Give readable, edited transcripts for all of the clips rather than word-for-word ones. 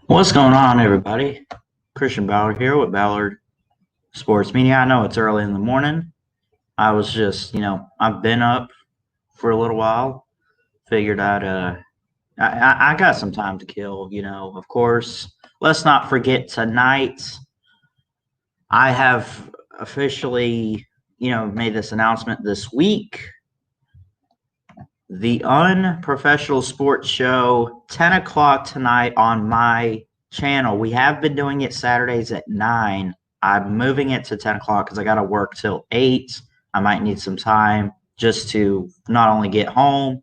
What's going on, everybody? Christian Ballard here with Ballard Sports Media. I know it's early in the morning. I was just, I've been up for a little while. Figured I got some time to kill. Of course. Let's not forget tonight. I have officially, made this announcement this week. The Unprofessional Sports Show, 10 o'clock tonight on my channel. We have been doing it Saturdays at 9. I'm moving it to 10 o'clock because I got to work till 8. I might need some time just to not only get home,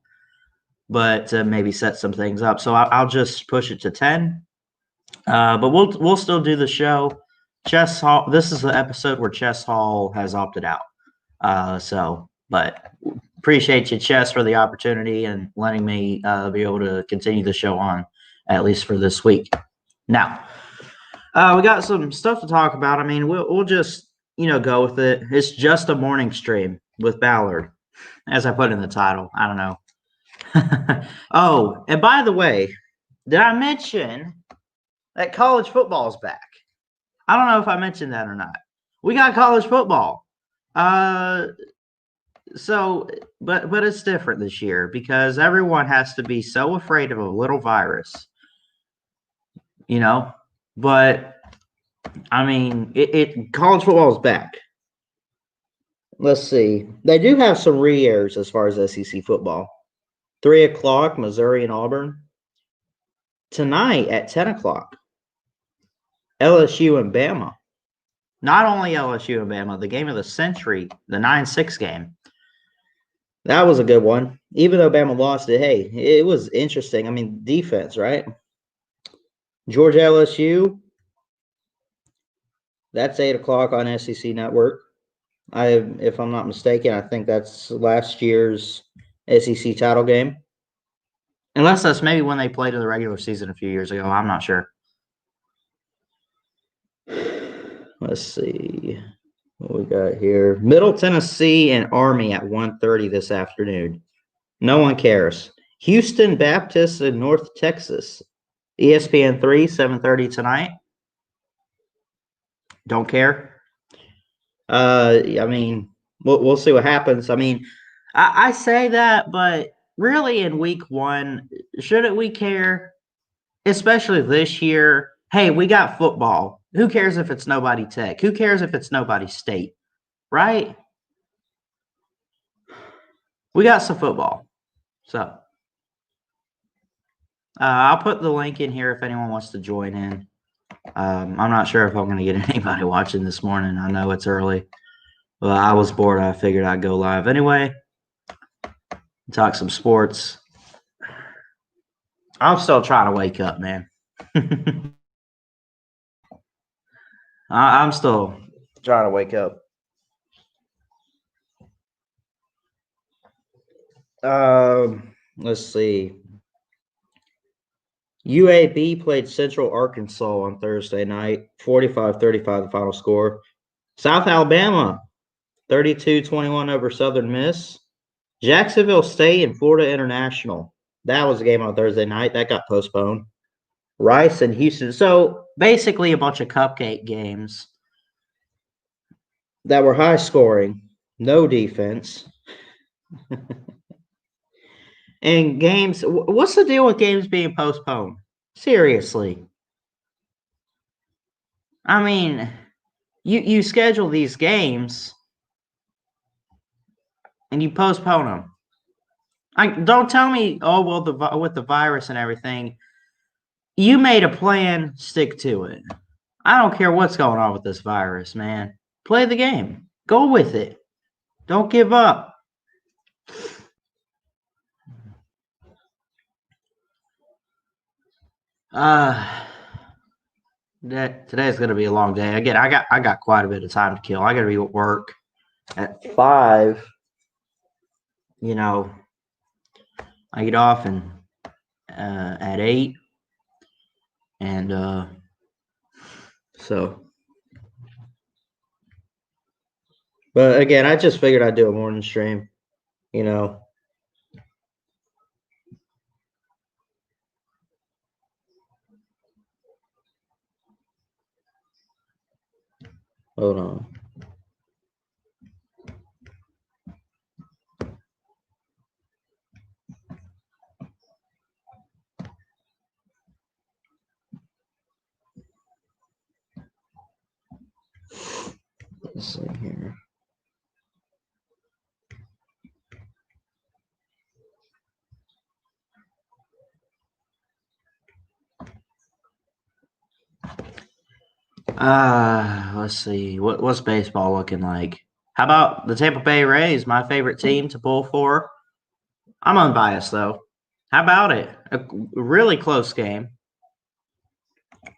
but to maybe set some things up. So I'll just push it to 10. But we'll still do the show. Chess Hall. This is the episode where Chess Hall has opted out. But appreciate you, Chess, for the opportunity and letting me be able to continue the show on, at least for this week. Now, we got some stuff to talk about. I mean, we'll just, go with it. It's just a morning stream with Ballard, as I put in the title. I don't know. Oh, and by the way, did I mention that college football is back? I don't know if I mentioned that or not. We got college football. But it's different this year because everyone has to be so afraid of a little virus, But I mean, college football is back. Let's see. They do have some re-airs as far as SEC football. 3 o'clock, Missouri and Auburn. Tonight at 10 o'clock, LSU and Bama. Not only LSU and Bama, the game of the century, the 9-6 game. That was a good one. Even though Bama lost it, hey, it was interesting. I mean, defense, right? Georgia LSU, that's 8 o'clock on SEC Network. If I'm not mistaken, I think that's last year's SEC title game. Unless that's maybe when they played in the regular season a few years ago. I'm not sure. Let's see what we got here. Middle Tennessee and Army at 1:30 this afternoon. No one cares. Houston Baptist in North Texas. ESPN 3, 7:30 tonight. Don't care. I mean, we'll see what happens. I mean, I say that, but really in week 1, shouldn't we care? Especially this year. Hey, we got football. Who cares if it's nobody Tech? Who cares if it's nobody State? Right? We got some football. So I'll put the link in here if anyone wants to join in. I'm not sure if I'm going to get anybody watching this morning. I know it's early. But I was bored. I figured I'd go live anyway. Talk some sports. I'm still trying to wake up, man. I'm still trying to wake up. Let's see. UAB played Central Arkansas on Thursday night. 45-35 the final score. South Alabama, 32-21 over Southern Miss. Jacksonville State and Florida International. That was a game on Thursday night. That got postponed. Rice and Houston. So basically a bunch of cupcake games that were high scoring, no defense. And games, what's the deal with games being postponed? Seriously. I mean, you schedule these games and you postpone them. Don't tell me, oh, well, with the virus and everything, you made a plan, stick to it. I don't care what's going on with this virus, man. Play the game. Go with it. Don't give up. Today's gonna be a long day. Again, I got quite a bit of time to kill. I gotta be at work at 5. I get off and at 8, and so. But again, I just figured I'd do a morning stream. Hold on. Let's see here. Let's see. What's baseball looking like? How about the Tampa Bay Rays, my favorite team to pull for? I'm unbiased though. How about it? A really close game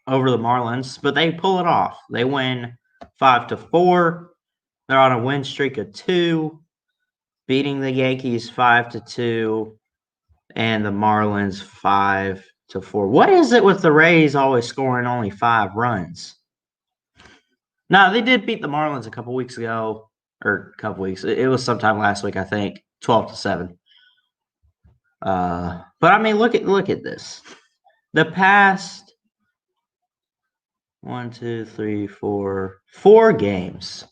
over the Marlins, but they pull it off. They win 5-4. They're on a win streak of 2, beating the Yankees 5-2 and the Marlins 5-4. What is it with the Rays always scoring only 5 runs? No, they did beat the Marlins a couple weeks ago, or a couple weeks. It was sometime last week, I think, 12-7. But I mean, look at this. The past 1, 2, 3, 4 games.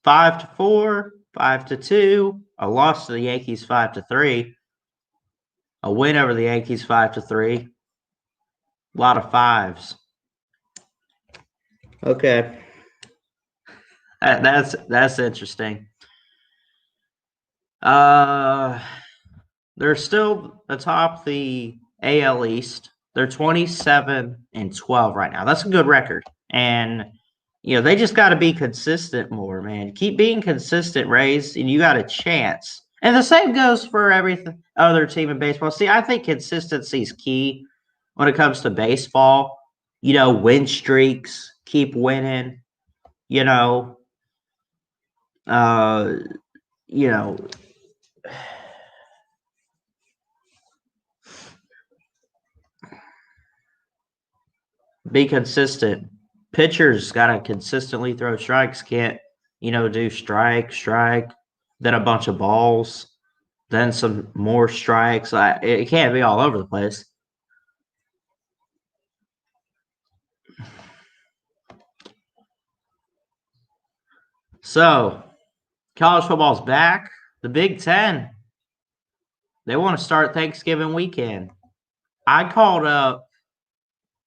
5-4, 5-2, a loss to the Yankees 5-3, a win over the Yankees 5-3. A lot of 5s. Okay. That's interesting. They're still atop the AL East. They're 27-12 right now. That's a good record. And they just got to be consistent more, man. Keep being consistent, Rays, and you got a chance. And the same goes for every other team in baseball. See, I think consistency is key when it comes to baseball. Win streaks, keep winning. You know, be consistent. Pitchers got to consistently throw strikes. Can't, do strike, then a bunch of balls, then some more strikes. It can't be all over the place. So, college football's back. The Big Ten, they want to start Thanksgiving weekend. I called up,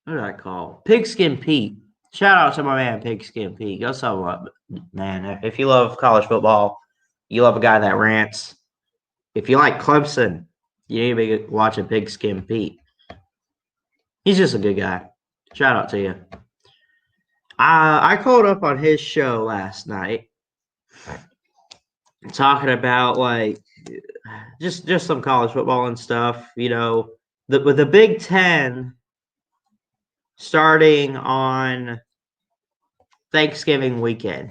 who did I call? Pigskin Pete. Shout out to my man, Pigskin Pete. Go sum him up, man. If you love college football, you love a guy that rants. If you like Clemson, you need to be watching Pigskin Pete. He's just a good guy. Shout out to you. I called up on his show last night, talking about just some college football and stuff. With the Big Ten starting on Thanksgiving weekend,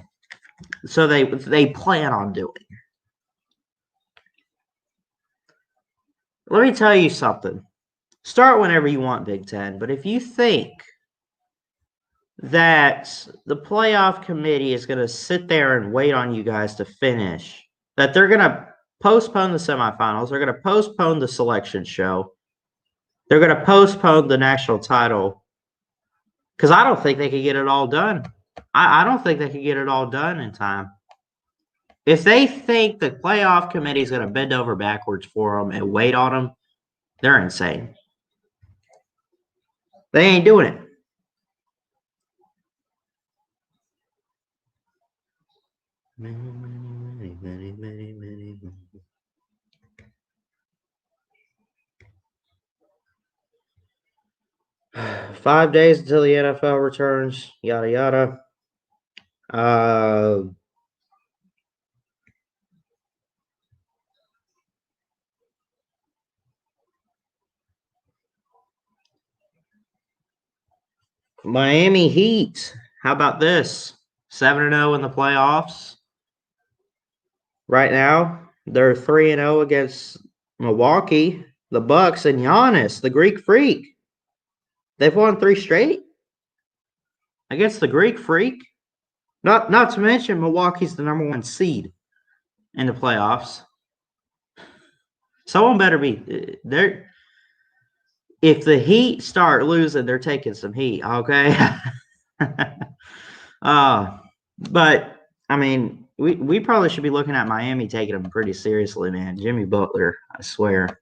so they plan on doing. Let me tell you something. Start whenever you want, Big Ten, but if you think that the playoff committee is going to sit there and wait on you guys to finish, that they're going to postpone the semifinals, they're going to postpone the selection show, they're going to postpone the national title, because I don't think they could get it all done. I don't think they could get it all done in time. If they think the playoff committee is going to bend over backwards for them and wait on them, they're insane. They ain't doing it. Many. 5 days until the NFL returns, yada yada. Miami Heat. How about this? 7-0 in the playoffs. Right now, they're 3-0 against Milwaukee, the Bucks, and Giannis, the Greek Freak. They've won 3 straight against the Greek Freak. Not to mention Milwaukee's the number 1 seed in the playoffs. Someone better be there. If the Heat start losing, they're taking some heat. Okay. But I mean, we probably should be looking at Miami taking them pretty seriously, man. Jimmy Butler, I swear.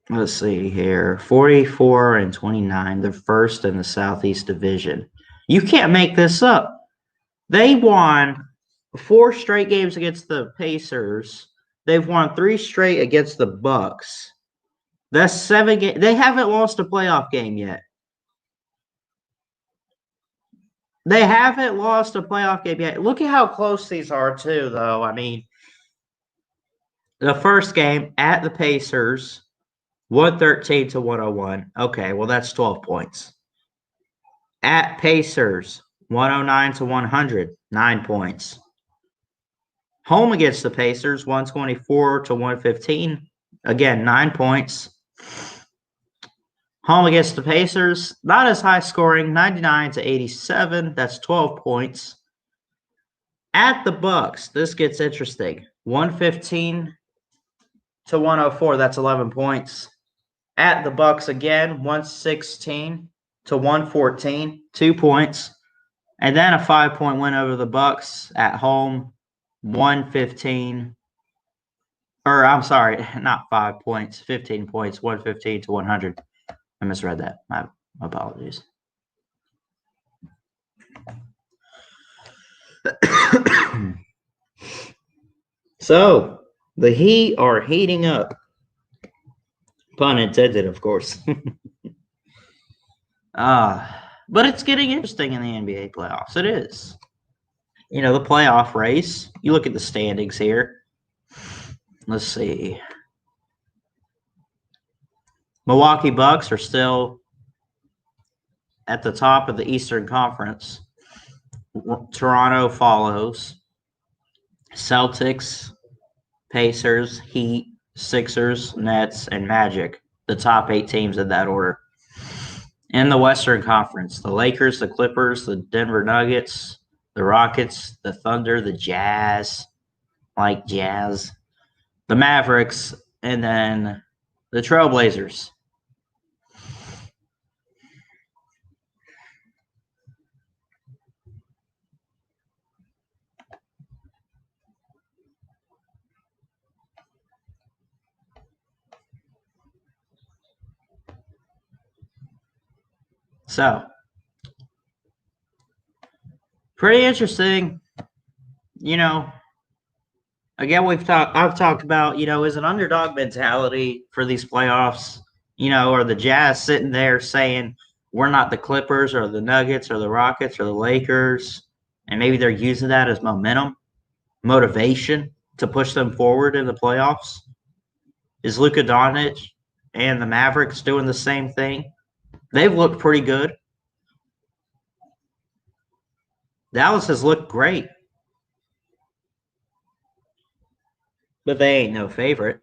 Let's see here. 44-29. They're first in the Southeast Division. You can't make this up. They won 4 straight games against the Pacers. They've won 3 straight against the Bucks. That's 7 games. They haven't lost a playoff game yet. They haven't lost a playoff game yet. Look at how close these are, too, though. I mean, the first game at the Pacers, 113-101. Okay, well, that's 12 points. At Pacers, 109-100, 9 points. Home against the Pacers, 124-115. Again, 9 points. Home against the Pacers, not as high scoring, 99-87. That's 12 points. At the Bucks, this gets interesting. 115-104. That's 11 points. At the Bucks again, 116-114. 2 points. And then a 5-point win over the Bucks at home, 115. Or I'm sorry, not 5 points, 15 points, 115-100. I misread that. My apologies. So, the Heat are heating up. Pun intended, of course. But it's getting interesting in the NBA playoffs. It is. You know, the playoff race. You look at the standings here. Let's see. Milwaukee Bucks are still at the top of the Eastern Conference. Toronto follows. Celtics, Pacers, Heat, Sixers, Nets, and Magic. The top 8 teams in that order. In the Western Conference, the Lakers, the Clippers, the Denver Nuggets, the Rockets, the Thunder, the Jazz, like Jazz, the Mavericks, and then the Trailblazers. So, pretty interesting. You know, again, I've talked about, is an underdog mentality for these playoffs, or the Jazz sitting there saying, we're not the Clippers or the Nuggets or the Rockets or the Lakers. And maybe they're using that as motivation to push them forward in the playoffs. Is Luka Doncic and the Mavericks doing the same thing? They've looked pretty good. Dallas has looked great. But they ain't no favorite.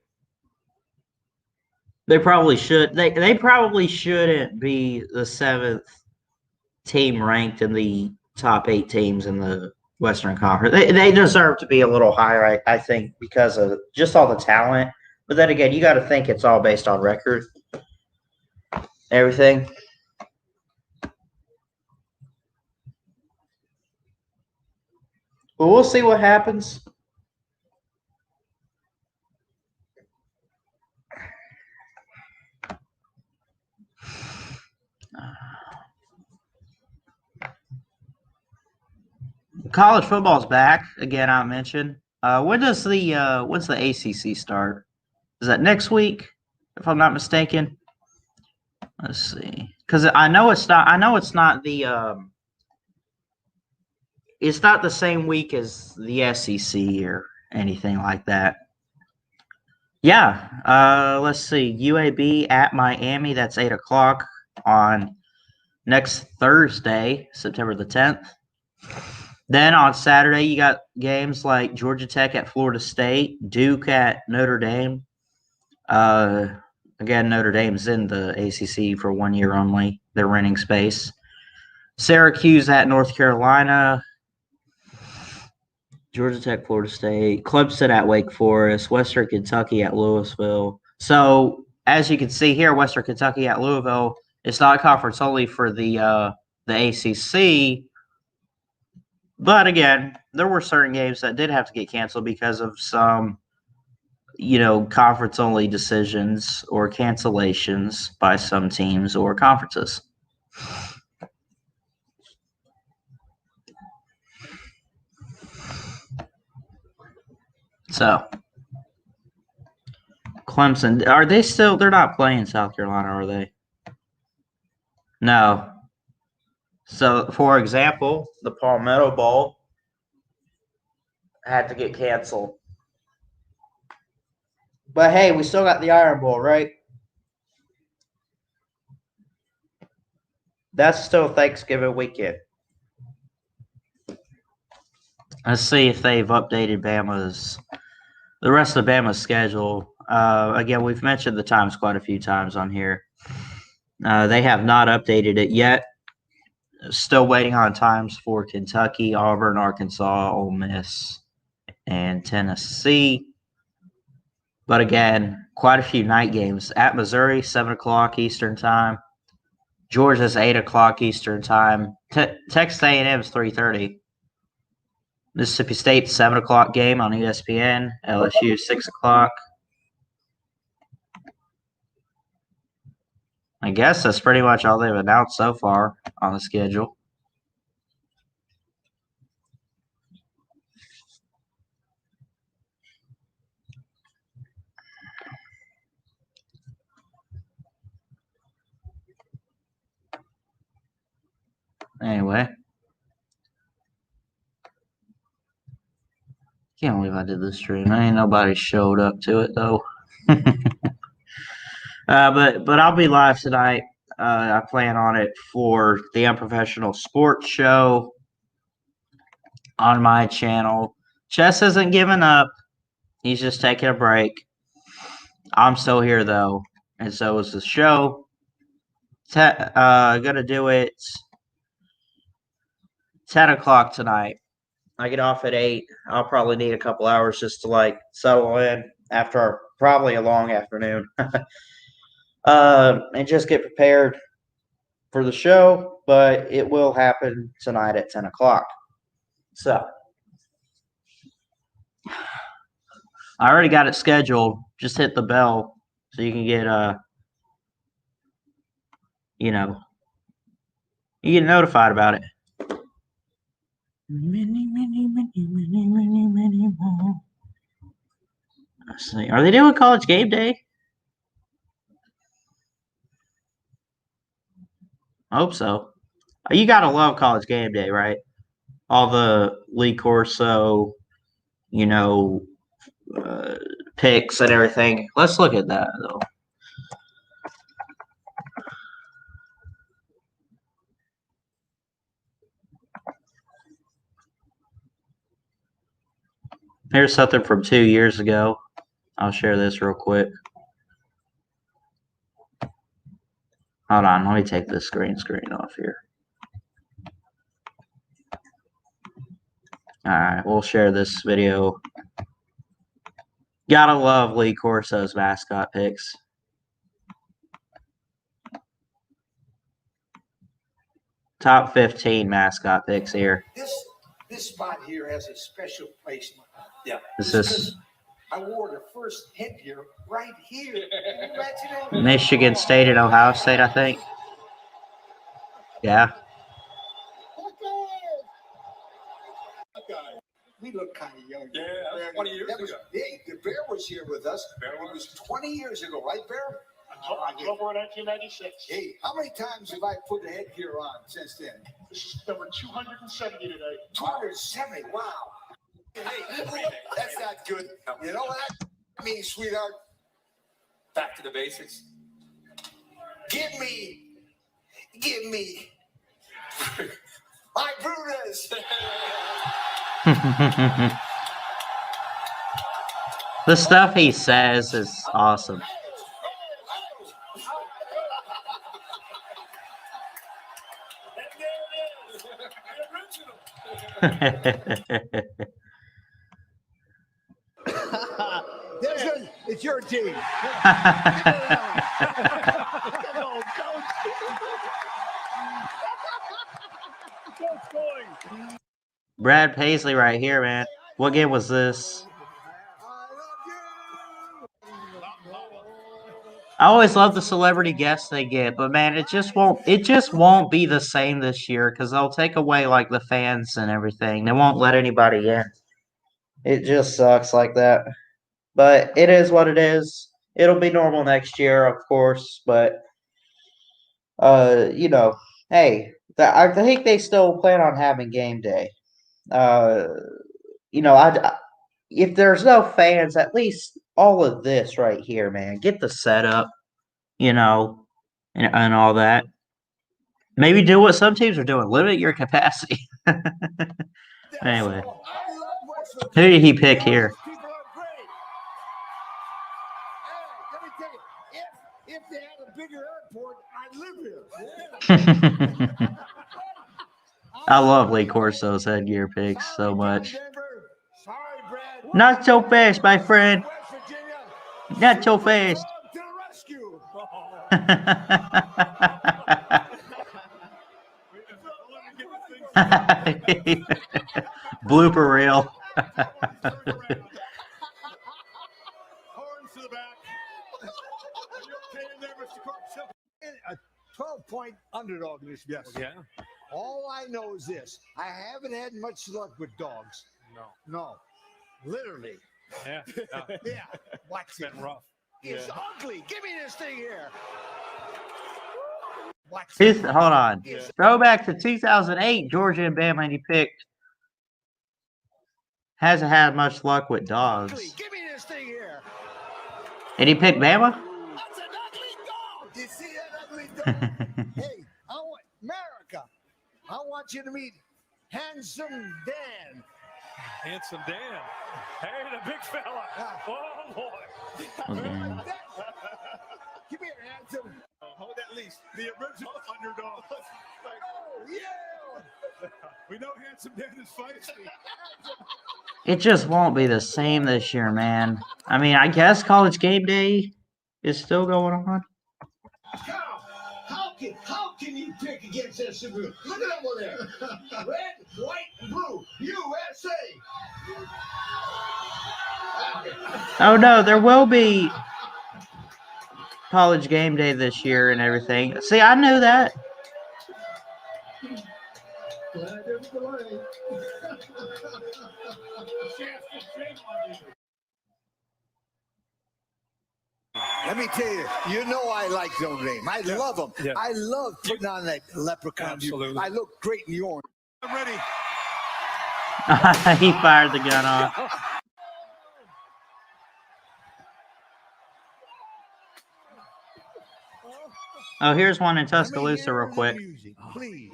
They probably should. They probably shouldn't be the 7th team ranked in the top 8 teams in the Western Conference. They deserve to be a little higher, I think, because of just all the talent. But then again, you got to think it's all based on record. Everything. But we'll see what happens. College football's back again. I mentioned. When's the ACC start? Is that next week? If I'm not mistaken. Let's see, because I know it's not. I know it's not the. It's not the same week as the SEC or anything like that. Yeah. Let's see. UAB at Miami. That's 8:00 on next Thursday, September the 10th. Then on Saturday, you got games like Georgia Tech at Florida State, Duke at Notre Dame. Again, Notre Dame's in the ACC for 1 year only. They're renting space. Syracuse at North Carolina. Georgia Tech, Florida State. Clemson at Wake Forest. Western Kentucky at Louisville. So as you can see here, Western Kentucky at Louisville, it's not conference only for the ACC. But again, there were certain games that did have to get canceled because of some, conference only decisions or cancellations by some teams or conferences. So, Clemson, are they still? They're not playing South Carolina, are they? No. So, for example, the Palmetto Bowl had to get canceled. But hey, we still got the Iron Bowl, right? That's still Thanksgiving weekend. Let's see if they've updated the rest of Bama's schedule. Again, we've mentioned the times quite a few times on here. They have not updated it yet. Still waiting on times for Kentucky, Auburn, Arkansas, Ole Miss, and Tennessee. But again, quite a few night games. At Missouri, 7 o'clock Eastern Time. Georgia's 8 o'clock Eastern Time. Texas A&M is 3:30. Mississippi State, 7 o'clock game on ESPN. LSU, 6 o'clock. I guess that's pretty much all they've announced so far on the schedule. Anyway. Can't believe I did this stream. Ain't nobody showed up to it, though. But I'll be live tonight. I plan on it for the Unprofessional Sports Show on my channel. Chess hasn't given up. He's just taking a break. I'm still here, though, and so is the show. Gonna do it 10 o'clock tonight. I get off at 8. I'll probably need a couple hours just to settle in after probably a long afternoon. And just get prepared for the show, but it will happen tonight at 10 o'clock. So, I already got it scheduled. Just hit the bell so you can get, you get notified about it. Many more. Let's see. Are they doing College Game Day? I hope so. You gotta love College Game Day, right? All the Lee Corso, picks and everything. Let's look at that, though. Here's something from 2 years ago. I'll share this real quick. Hold on, let me take this green screen off here. Alright, we'll share this video. Gotta love Lee Corso's mascot picks. Top 15 mascot picks here. This spot here has a special place. Yeah. This is I wore the first headgear right here. Michigan State and Ohio State, I think. Yeah. We look kind of young. Yeah, that was 20 years ago. Hey, the Bear was here with us. It was 20 years ago, right, Bear? October 1996. Hey, how many times have I put the headgear on since then? This is number 270 today. 270, wow. Hey, that's not good. You know what that means, sweetheart? Back to the basics. Give me my Brutus. The stuff he says is awesome. It's your team. Brad Paisley right here, man. What game was this? I always love the celebrity guests they get, but man, it just won't be the same this year because they'll take away like the fans and everything. They won't let anybody in. It just sucks like that. But it is what it is. It'll be normal next year, of course, but hey, I think they still plan on having game day. Uh, if there's no fans, at least all of this right here, man, get the setup, and all that. Maybe do what some teams are doing, limit your capacity. Anyway, who did he pick here? If they had a bigger airport, I'd live here. I love Lee Corso's headgear picks so much. Not so fast, my friend. Not so fast. Blooper reel. 12-point underdog this year. Yeah. All I know is this. I haven't had much luck with dogs. No. Literally. Yeah. Yeah. Watch It's it. been rough. It's ugly. Give me this thing here. Watch Hold it. on. Yeah. Throwback to 2008, Georgia and Bama, and he picked. Hasn't had much luck with dogs. Ugly. Give me this thing here. And he picked Bama? That's an ugly dog. You see that ugly dog? Hey, America, I want you to meet Handsome Dan. Handsome Dan. Hey, the big fella. Oh, boy. Okay. Come here, Handsome. Hold that leash. The original underdog. Oh, yeah. We know Handsome Dan is feisty. It just won't be the same this year, man. I mean, I guess college game day is still going on. How can you pick against that Subaru? Look at that one there. Red, white, and blue. USA. Oh no, there will be college game day this year and everything. See, I knew that. Let me tell you, you know I like Notre Dame. I love them. Yeah. I love putting on that leprechaun. Absolutely. I look great in the orange. I'm ready. He fired the gun off. Oh, here's one in Tuscaloosa real quick. Music, please.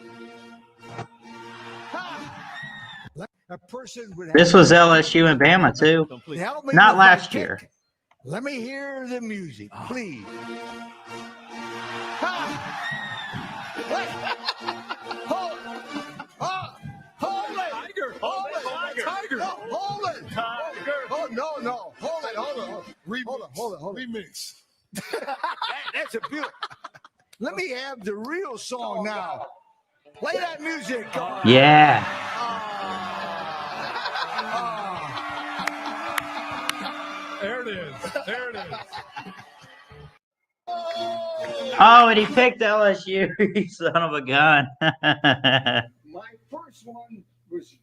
A person would This was LSU and Bama, too. Complete. help me Not with my last pick. year. Let me hear the music, please. Hold it! Tiger. Hold it! Tiger. No, hold it! Tiger. Oh, no. Hold it. Remix. That's a beautiful. Let me have the real song now. Play that music. Yeah. There it is. There it is. Oh, and he picked LSU. You son of a gun. My first one was.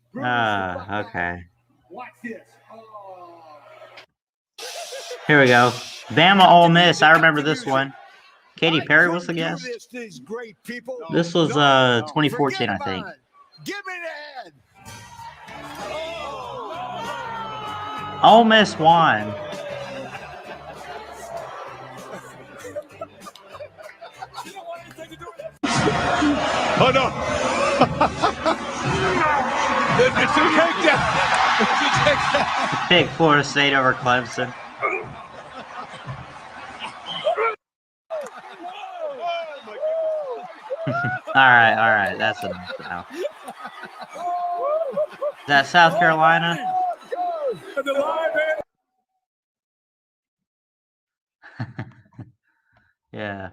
Okay. Watch this. Oh. Here we go. Bama Ole Miss. I remember this one. Katy Perry was the couldn't guest. do this, these great people. This was No, 2014, forget I think. about it. Give me the head. Ole Miss won. Oh, no. It's a takedown. Pick Florida State over Clemson. All right. That's enough now. Is that South Carolina? The live Yeah.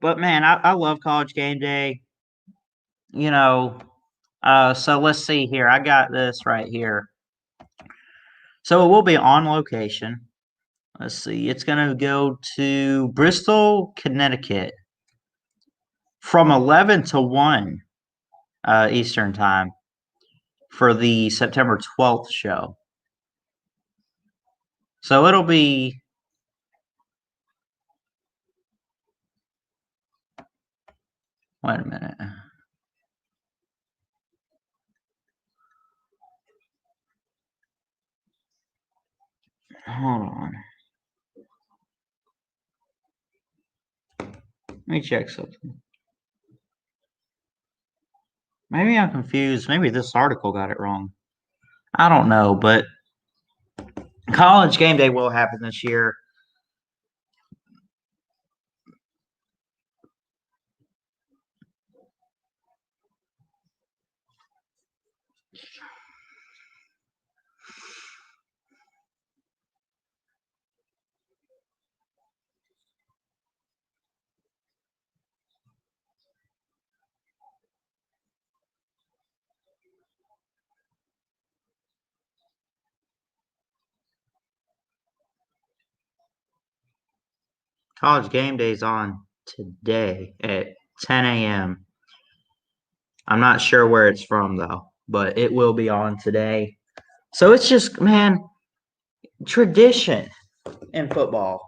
But man, I love College Game Day. You know, so let's see here. I got this right here. So it will be on location. Let's see. It's going to go to Bristol, Connecticut from 11 to 1 Eastern Time for the September 12th show. So it'll be. Wait a minute. Hold on. Let me check something. Maybe I'm confused. Maybe this article got it wrong. I don't know, but College Game Day will happen this year. College Game Day's on today at 10 a.m. I'm not sure where it's from though, but it will be on today. So it's just, man, tradition in football.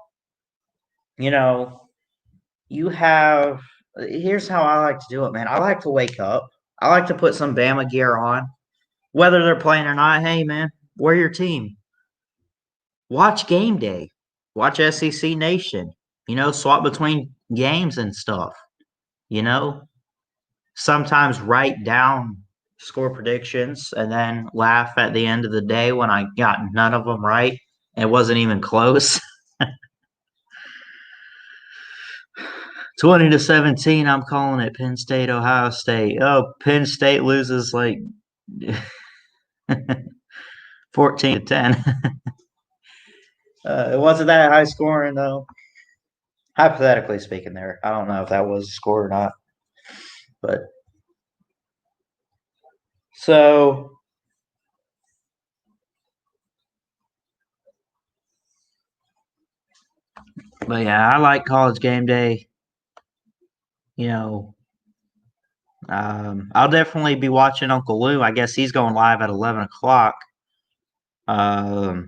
You know, here's how I like to do it, man. I like to wake up. I like to put some Bama gear on, whether they're playing or not. Hey, man, we're your team. Watch game day. Watch SEC Nation. Swap between games and stuff. Sometimes write down score predictions and then laugh at the end of the day when I got none of them right. It wasn't even close. 20-17, I'm calling it Penn State, Ohio State. Oh, Penn State loses like 14-10. It wasn't that high scoring though. Hypothetically speaking there. I don't know if that was a score or not. But so but yeah, I like College Game Day. I'll definitely be watching Uncle Lou. I guess he's going live at 11 o'clock. So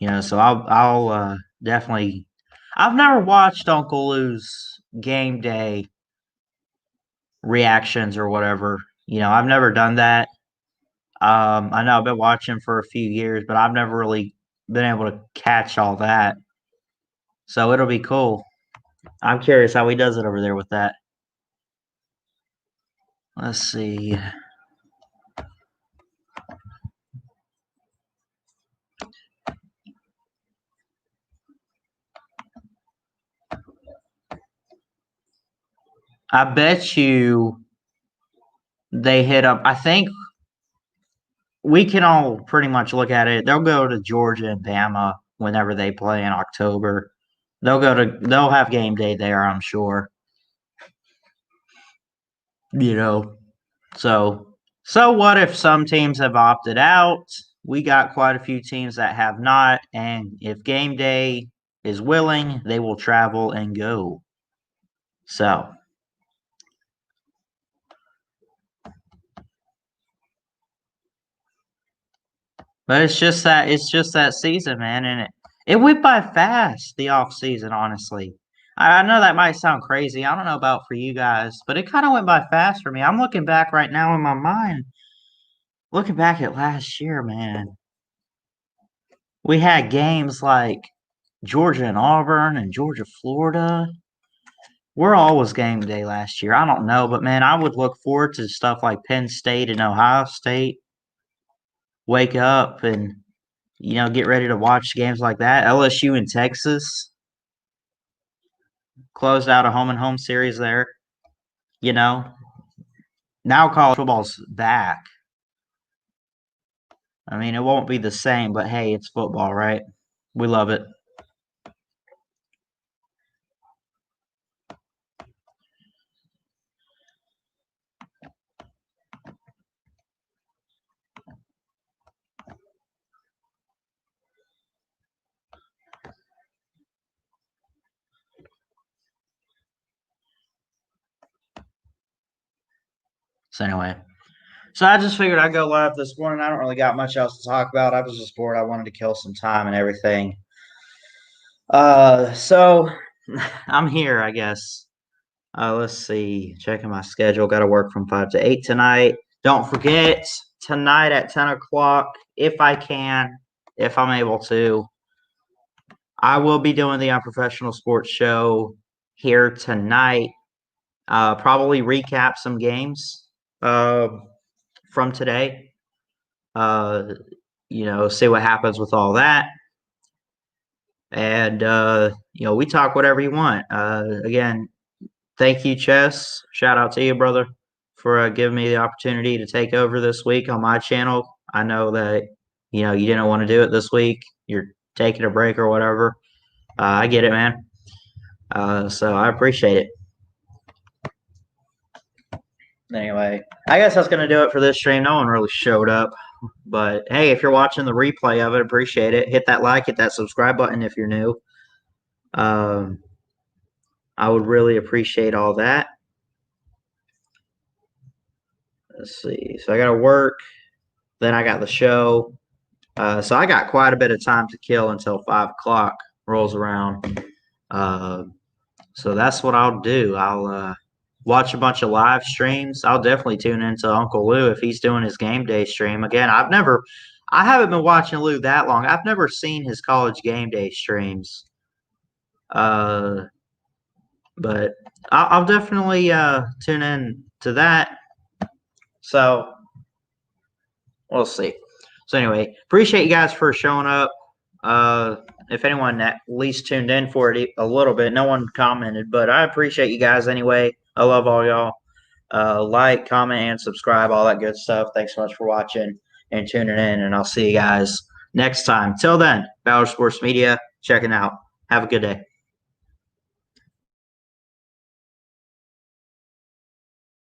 I'll definitely. I've never watched Uncle Lou's Game Day reactions or whatever. I've never done that. I know I've been watching for a few years, but I've never really been able to catch all that. So it'll be cool. I'm curious how he does it over there with that. Let's see. I bet you they hit up. I think we can all pretty much look at it. They'll go to Georgia and Bama whenever they play in October. They'll have game day there, I'm sure. So what if some teams have opted out? We got quite a few teams that have not, and if game day is willing, they will travel and go. So but it's just that season, man, and it went by fast, the off season, honestly. I know that might sound crazy. I don't know about for you guys, but it kind of went by fast for me. I'm looking back right now in my mind, looking back at last year, man. We had games like Georgia and Auburn and Georgia, Florida. Where all was game day last year? I don't know, but man, I would look forward to stuff like Penn State and Ohio State. Wake up and get ready to watch games like that. LSU and Texas closed out a home and home series there. Now college football's back. I mean, it won't be the same, but hey, it's football, right? We love it. So anyway, so I just figured I'd go live this morning. I don't really got much else to talk about. I was just bored. I wanted to kill some time and everything. So I'm here, I guess. Let's see. Checking my schedule. Got to work from 5 to 8 tonight. Don't forget, tonight at 10 o'clock, if I can, if I'm able to, I will be doing the Unprofessional Sports Show here tonight. Probably recap some games from today. See what happens with all that. And, we talk whatever you want. Again, thank you, Chess. Shout out to you, brother, for giving me the opportunity to take over this week on my channel. I know that, you didn't want to do it this week. You're taking a break or whatever. I get it, man. So I appreciate it. Anyway, I guess that's going to do it for this stream. No one really showed up. But, hey, if you're watching the replay of it, appreciate it. Hit that like, hit that subscribe button if you're new. I would really appreciate all that. Let's see. So I got to work. Then I got the show. So I got quite a bit of time to kill until 5 o'clock rolls around. So that's what I'll do. I'll watch a bunch of live streams. I'll definitely tune into Uncle Lou if he's doing his game day stream. Again, I haven't been watching Lou that long. I've never seen his college game day streams. But I'll definitely tune in to that. So we'll see. So anyway, appreciate you guys for showing up. If anyone at least tuned in for it a little bit, no one commented, but I appreciate you guys anyway. I love all y'all. Like, comment, and subscribe, all that good stuff. Thanks so much for watching and tuning in, and I'll see you guys next time. Till then, Ballard Sports Media, checking out. Have a good day.